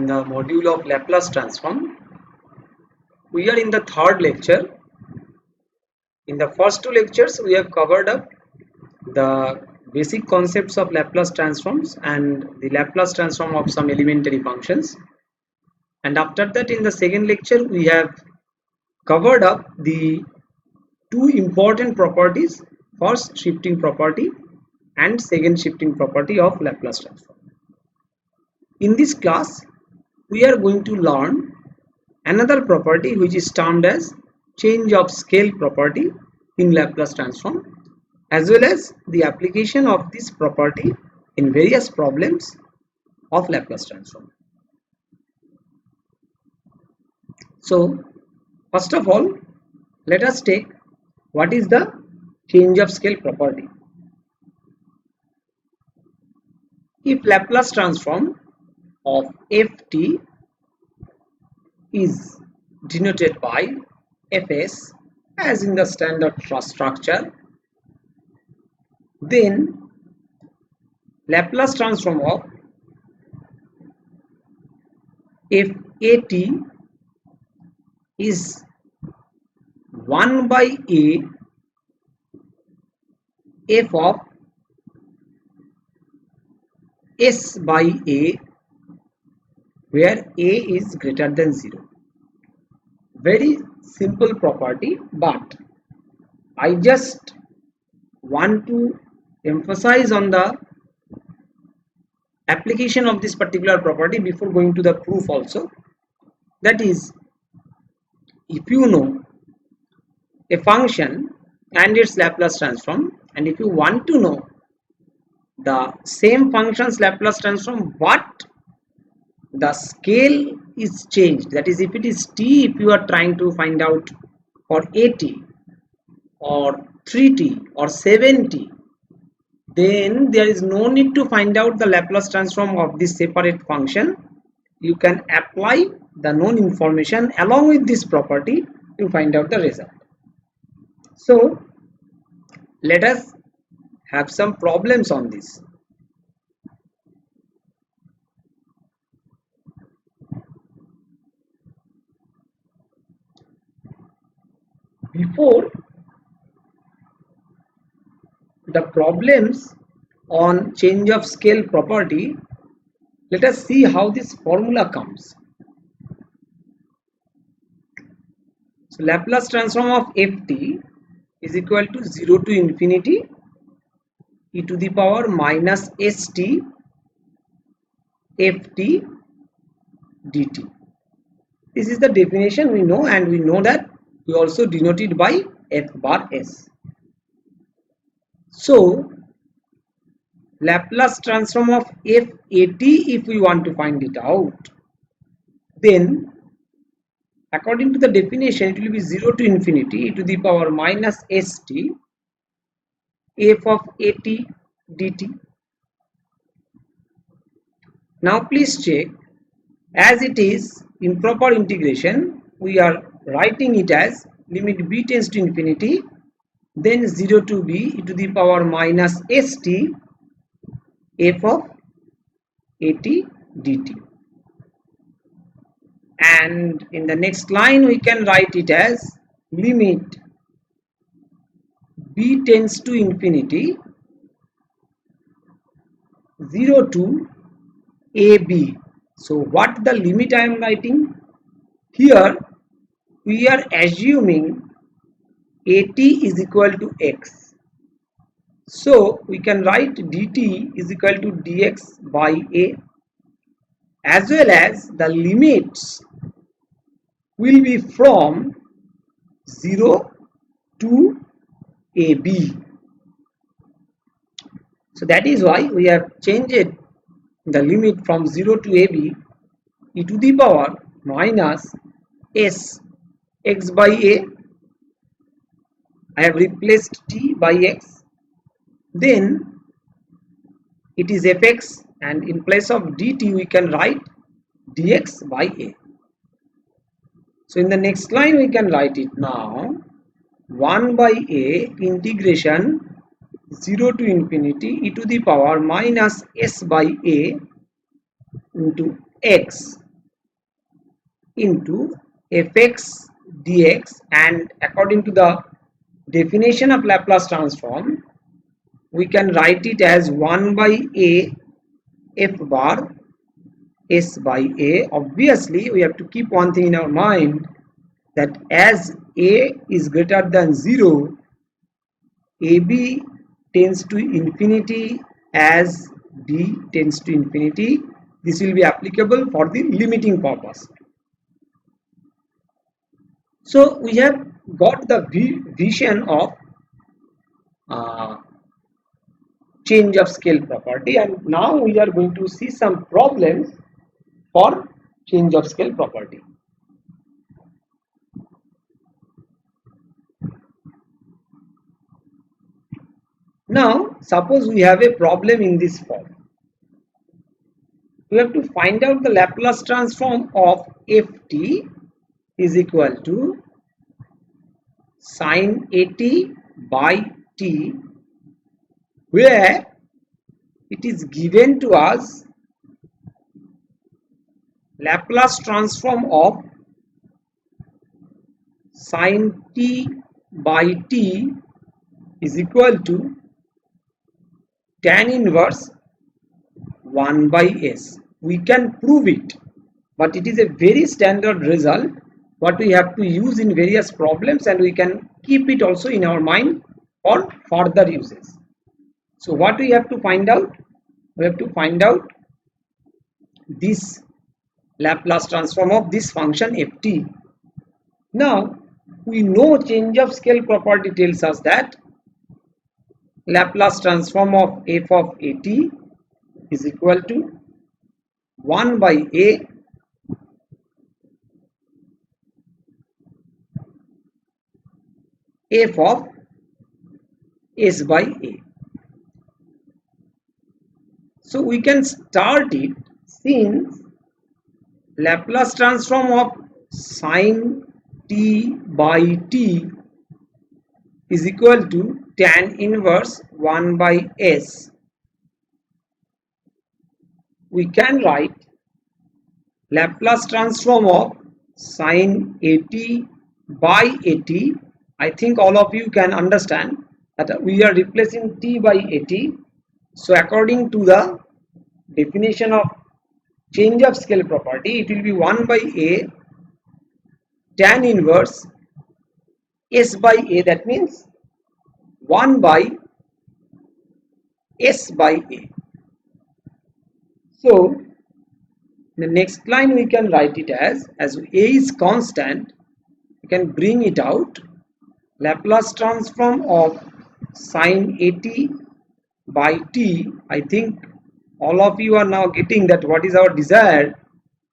in the module of Laplace transform. We are in the third lecture. In the first two lectures, we have covered up the basic concepts of Laplace transforms and the Laplace transform of some elementary functions. And after that, in the second lecture, we have covered up the two important properties, first shifting property and second shifting property of Laplace transform. In this class, we are going to learn another property which is termed as change of scale property in Laplace transform, as well as the application of this property in various problems of Laplace transform. So, first of all, let us take what is the change of scale property. If Laplace transform of ft is denoted by fs as in the standard structure, then Laplace transform of fat is 1 by a f of s by a, where a is greater than 0. Very simple property, but I just want to emphasize on the application of this particular property before going to the proof also. That is, if you know a function and its Laplace transform, and if you want to know the same function's Laplace transform but the scale is changed, that is, if it is t, if you are trying to find out for at or 3t or 7t, then there is no need to find out the Laplace transform of this separate function. You can apply the known information along with this property to find out the result. So let us have some problems on this. Before the problems on change of scale property, let us see how this formula comes. So Laplace transform of ft is equal to 0 to infinity e to the power minus st ft dt. This is the definition we know, and we know that we also denote it by f bar s. So Laplace transform of fat, if we want to find it out, then according to the definition it will be 0 to infinity e to the power minus st f of at dt. Now please check, as it is improper integration, we are writing it as limit b tends to infinity, then 0 to b e to the power minus st f of at dt. And in the next line we can write it as limit b tends to infinity 0 to ab. So what the limit I am writing here, we are assuming at is equal to x, so we can write dt is equal to dx by a, as well as the limits will be from 0 to ab. So that is why we have changed the limit from 0 to ab e to the power minus s x by a. I have replaced t by x, then it is fx, and in place of dt we can write dx by a. So in the next line we can write it now 1 by a integration 0 to infinity e to the power minus s by a into x into fx dx, and according to the definition of Laplace transform, we can write it as 1 by a f bar s by a. Obviously, we have to keep one thing in our mind, that as a is greater than 0, ab tends to infinity, as b tends to infinity. This will be applicable for the limiting purpose. So we have got the vision of change of scale property, and now we are going to see some problems for change of scale property. Now suppose we have a problem in this form. We have to find out the Laplace transform of ft is equal to sin at by t, where it is given to us Laplace transform of sin t by t is equal to tan inverse 1 by s. We can prove it, but it is a very standard result what we have to use in various problems, and we can keep it also in our mind for further uses. So what we have to find out? We have to find out this Laplace transform of this function ft. Now we know change of scale property tells us that Laplace transform of f of at is equal to 1 by a f of s by a. So we can start it, since Laplace transform of sin t by t is equal to tan inverse 1 by s. We can write Laplace transform of sin at by at. I think all of you can understand that we are replacing t by at. So according to the definition of change of scale property, it will be 1 by a tan inverse s by a. That means 1 by s by a. So in the next line we can write it as a is constant, we can bring it out. Laplace transform of sin at by t. I think all of you are now getting that what is our desire.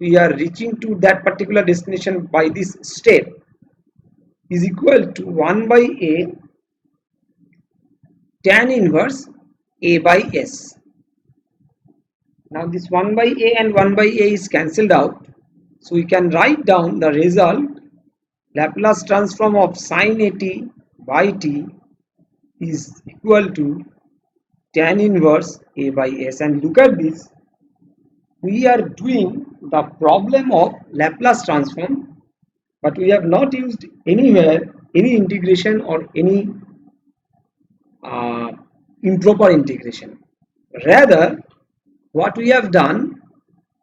We are reaching to that particular destination by this step, is equal to 1 by a tan inverse a by s. Now this 1 by a and 1 by a is cancelled out, so we can write down the result. Laplace transform of sin at by t is equal to tan inverse a by s. And look at this, we are doing the problem of Laplace transform, but we have not used anywhere any integration or any improper integration. Rather, what we have done,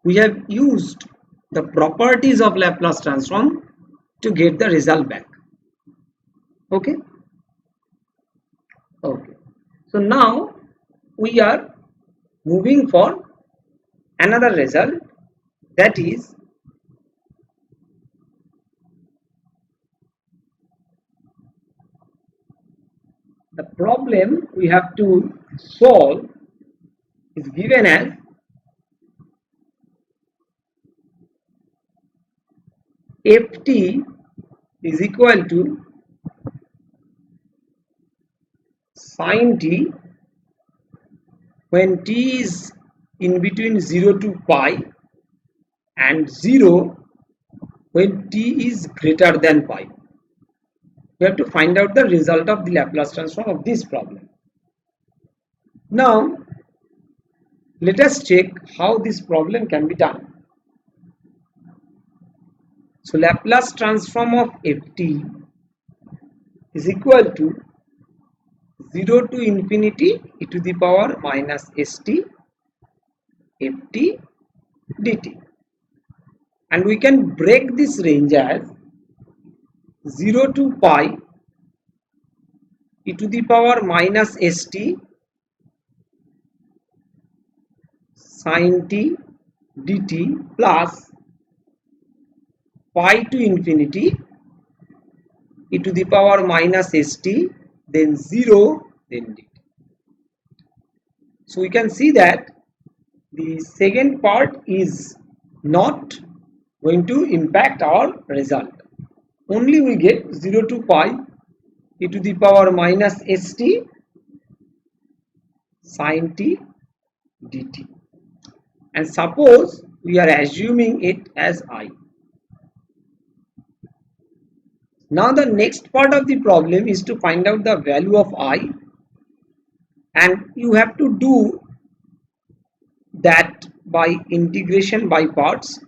we have used the properties of Laplace transform to get the result back. Okay. So now we are moving for another result, that is the problem we have to solve is given as ft is equal to sin t when t is in between 0 to pi, and 0 when t is greater than pi. We have to find out the result of the Laplace transform of this problem. Now let us check how this problem can be done. So Laplace transform of ft is equal to 0 to infinity e to the power minus st ft dt, and we can break this range as 0 to pi e to the power minus st sin t dt plus pi to infinity e to the power minus st then 0 then dt. So we can see that the second part is not going to impact our result. Only we get 0 to pi e to the power minus st sin t dt, and suppose we are assuming it as I. Now the next part of the problem is to find out the value of I, and you have to do that by integration by parts.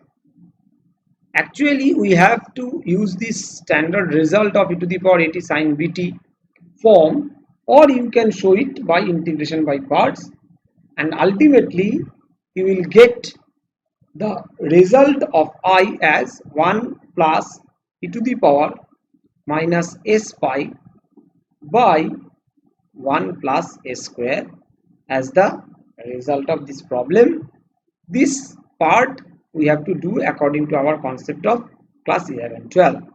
Actually we have to use this standard result of e to the power at sin bt form, or you can show it by integration by parts, and ultimately you will get the result of I as 1 plus e to the power minus s pi by 1 plus s square as the result of this problem. This part we have to do according to our concept of class 11-12.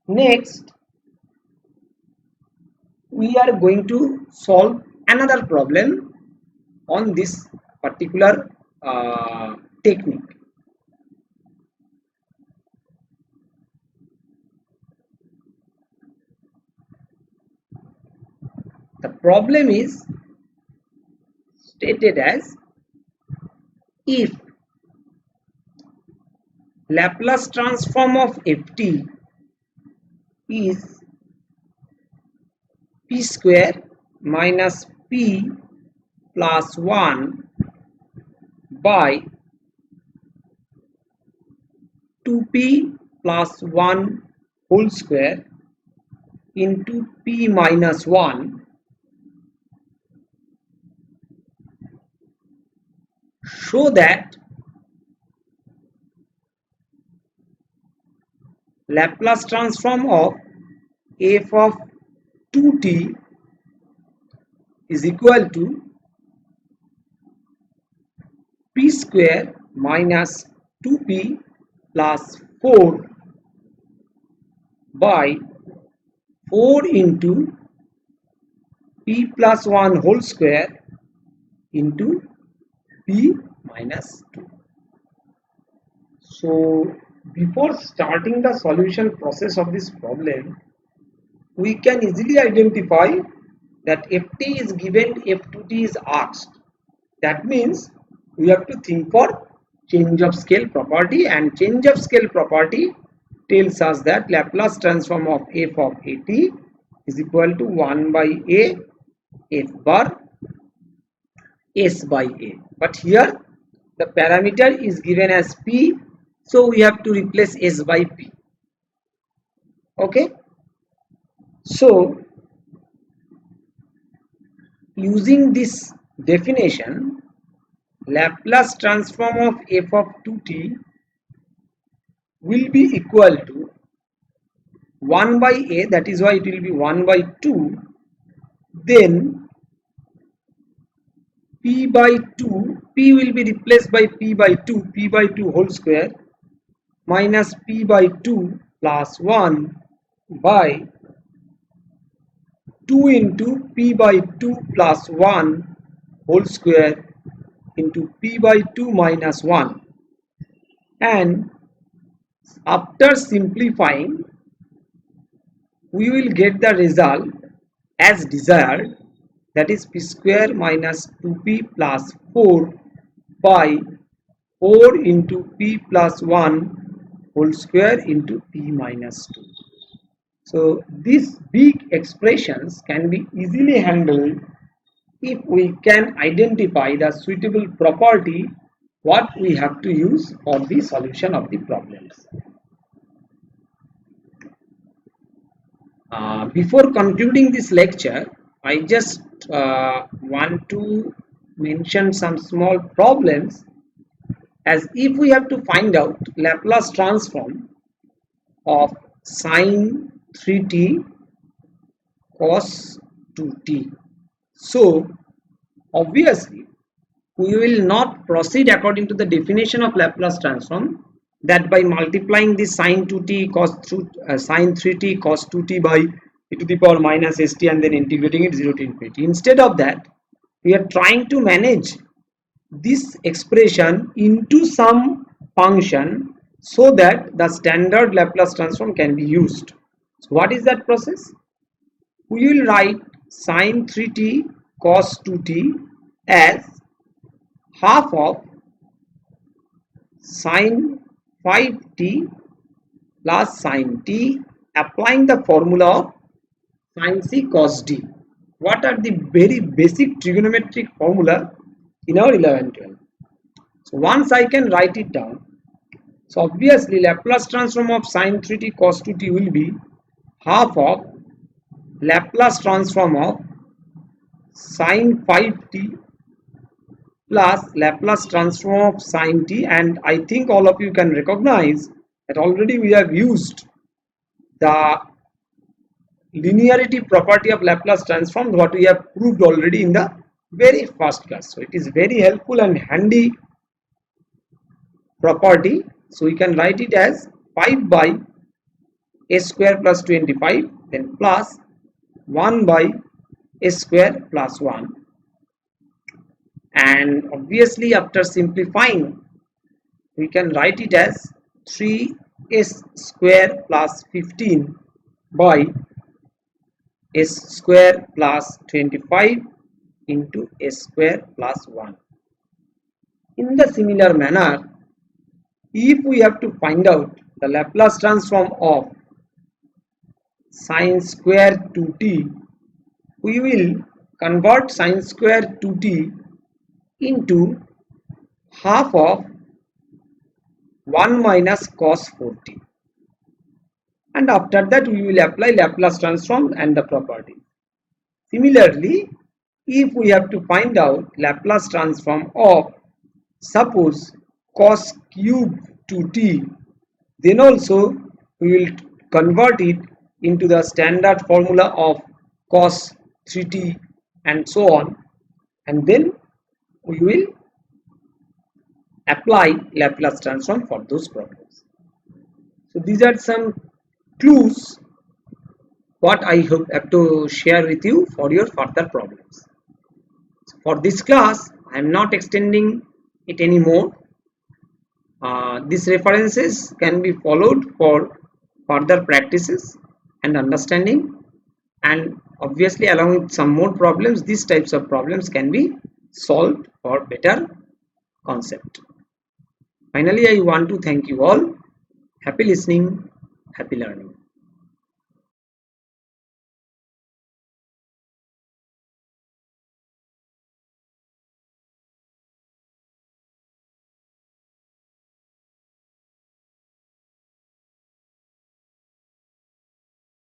Next, we are going to solve another problem on this particular technique. The problem is stated as, if Laplace transform of ft is p square minus p plus 1 by 2p plus 1 whole square into p minus 1, show that Laplace transform of f of 2t is equal to p square minus 2p plus 4 by 4 into p plus 1 whole square into p minus 2. So before starting the solution process of this problem, we can easily identify that ft is given, f2t is asked. That means we have to think for change of scale property, and change of scale property tells us that Laplace transform of f of at is equal to 1 by a f bar s by a. But here the parameter is given as p, so we have to replace s by p. Okay, so using this definition, Laplace transform of f of 2t will be equal to 1 by a, that is why it will be 1 by 2, then p by 2, p will be replaced by p by 2, p by 2 whole square minus p by 2 plus 1 by 2 into p by 2 plus 1 whole square into p by 2 minus 1, and after simplifying we will get the result as desired, that is p square minus 2p plus 4 by 4 into p plus 1 whole square into p minus 2. So these big expressions can be easily handled if we can identify the suitable property what we have to use for the solution of the problems. Before concluding this lecture, I just want to mention some small problems, as if we have to find out Laplace transform of sine 3t cos 2t. So obviously we will not proceed according to the definition of Laplace transform, that by multiplying this sine 2t cos sine 3t cos 2t by e to the power minus st and then integrating it 0 to infinity. Instead of that, we are trying to manage this expression into some function so that the standard Laplace transform can be used. So what is that process? We will write sine 3t cos 2t as half of sine 5t plus sine t, applying the formula of sine c cos d. What are the very basic trigonometric formula in our 11-12? So once I can write it down, so obviously Laplace transform of sine 3t cos 2t will be half of Laplace transform of sine 5t plus Laplace transform of sine t, and I think all of you can recognize that already we have used the linearity property of Laplace transform, what we have proved already in the very first class. So it is very helpful and handy property. So we can write it as 5 by s square plus 25 then plus 1 by s square plus 1, and obviously after simplifying we can write it as 3s square plus 15 by s square plus 25 into s square plus 1. In the similar manner, if we have to find out the Laplace transform of sine square 2t, we will convert sine square 2t into half of 1 minus cos 4t, and after that we will apply Laplace transform and the property. Similarly, if we have to find out Laplace transform of, suppose, cos cube 2t, then also we will convert it into the standard formula of cos 3t and so on, and then we will apply Laplace transform for those problems. So these are some clues what I have to share with you for your further problems. So for this class I am not extending it anymore. These references can be followed for further practices and understanding, and obviously along with some more problems, these types of problems can be solved for better concept. Finally, I want to thank you all. Happy listening, happy learning.